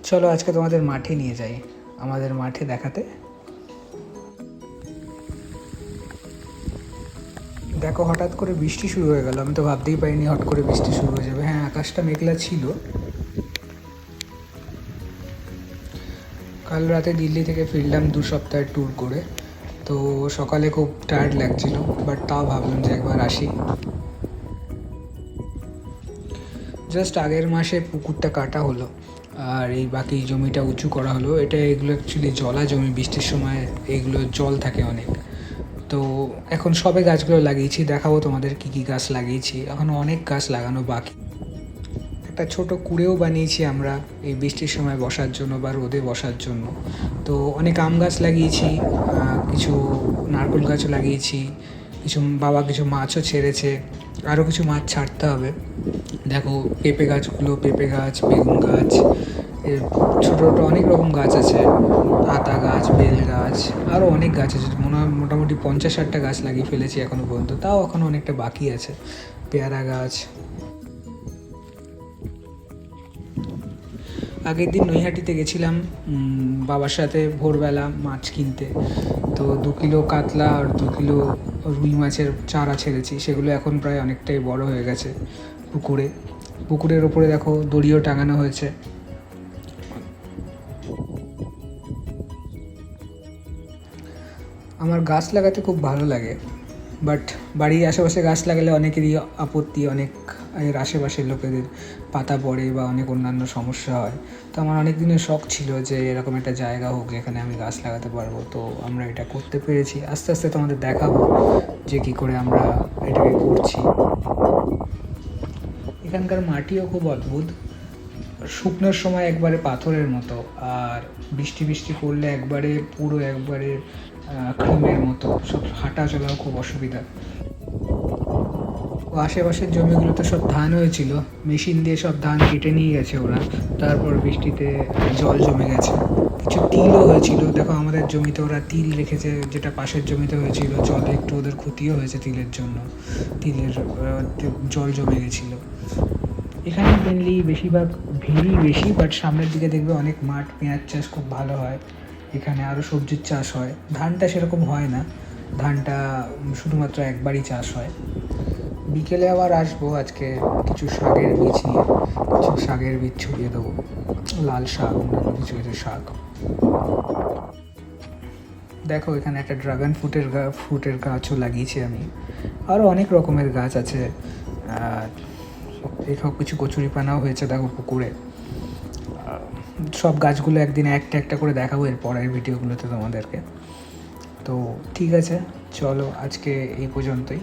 চলো আজকে তোমাদের মাঠে নিয়ে যাই, আমাদের মাঠে দেখাতে। দেখো হঠাৎ করে বৃষ্টি শুরু হয়ে গেল, আমি তো ভাবতেই পারিনি হট করে বৃষ্টি শুরু হয়ে যাবে। হ্যাঁ, আকাশটা মেঘলা ছিল। কাল রাতে দিল্লি থেকে ফিরলাম 2 সপ্তাহের ট্যুর করে, তো সকালে খুব টায়ার্ড লাগছিল, বাট তাও ভাবলাম যে একবার আসি। জাস্ট আগের মাসে পুকুরটা কাটা হলো, আর এই বাকি জমিটা উঁচু করা হলো। এগুলো অ্যাকচুয়ালি জলা জমি, বৃষ্টির সময় এইগুলো জল থাকে অনেক। তো এখন সবে গাছগুলো লাগিয়েছি, দেখাবো তোমাদের কী কী গাছ লাগিয়েছি। এখনও অনেক গাছ লাগানো বাকি। একটা ছোট কুঁড়েও বানিয়েছি আমরা এই বৃষ্টির সময় বসার জন্য বা রোদে বসার জন্য। তো অনেক আম গাছ লাগিয়েছি, কিছু নারকেল গাছও লাগিয়েছি, বাবা কিছু মাছও ছেড়েছে, আরও কিছু মাছ ছাড়তে হবে। দেখো পেঁপে গাছগুলো, পেঁপে গাছ, বেগুন গাছ, এর ছোটো ছোটো অনেক রকম গাছ আছে, আতা গাছ, বেল গাছ, আরও অনেক গাছ আছে। মোটামুটি 50-60টা গাছ লাগিয়ে ফেলেছি এখনও পর্যন্ত, তাও এখনও অনেকটা বাকি আছে। পেয়ারা গাছ। আগের দিন নৈহাটিতে গেছিলাম বাবার সাথে ভোরবেলা মাছ কিনতে। তো 2 কিলো কাতলা আর 2 কিলো রুই মাছের চারা ছেড়েছি, সেগুলো এখন প্রায় অনেকটাই বড় হয়ে গেছে পুকুরের ওপরে দেখো দড়িও টাঙানো হয়েছে। আমার গাছ লাগাতে খুব ভালো লাগে, বাট বাড়ির আশেপাশে গাছ লাগালে অনেকেরই আপত্তি, অনেক এর আশেপাশের লোকেদের পাতা পড়ে বা অনেক অন্যান্য সমস্যা হয়। তো আমার অনেক দিনের শখ ছিল যে এরকম একটা জায়গা হোক যেখানে আমি গাছ লাগাতে পারবো। তো আমরা এটা করতে পেরেছি, আস্তে আস্তে তোমাদের দেখাবো যে কী করে আমরা এটাকে করছি। এখানকার মাটিও খুব অদ্ভুত, শুকনোর সময় একবারে পাথরের মতো, আর বৃষ্টি পড়লে একবারে ক্রিমের মতো, সব হাঁটা চলাও খুব অসুবিধা। ও আশেপাশের জমিগুলোতে সব ধান হয়েছিল, মেশিন দিয়ে সব ধান কেটে নিয়ে গেছে ওরা। তারপর বৃষ্টিতে জল জমে গেছে। কিছু তিলও হয়েছিল, দেখো আমাদের জমিতে ওরা তিল রেখেছে, যেটা পাশের জমিতে হয়েছিল। জলে একটু ওদের ক্ষতিও হয়েছে তিলের জন্য, তিলের জল জমে গেছিলো। এখানে মেনলি বেশিরভাগ ভিড়ই বেশি, বাট সামনের দিকে দেখবে অনেক মাঠ, পেঁয়াজ চাষ খুব ভালো হয় এখানে, আরও সবজির চাষ হয়। ধানটা সেরকম হয় না, ধানটা শুধুমাত্র একবারই চাষ হয়। বিকেলে আবার আসবো আজকে কিছু শাকের বীজ নিয়ে, কিছু শাকের বীজ ছড়িয়ে দেবো, লাল শাক, অন্যান্য কিছু কিছু শাক। দেখো এখানে একটা ড্রাগন ফ্রুটের গাছও লাগিয়েছি আমি, আরও অনেক রকমের গাছ আছে। এসব কিছু কচুরিপানাও হয়েছে দেখো পুকুরে। সব গাছগুলো একদিন একটা একটা করে দেখাবো এর পরের ভিডিওগুলোতে তোমাদেরকে। তো ঠিক আছে, চলো আজকে এই পর্যন্তই।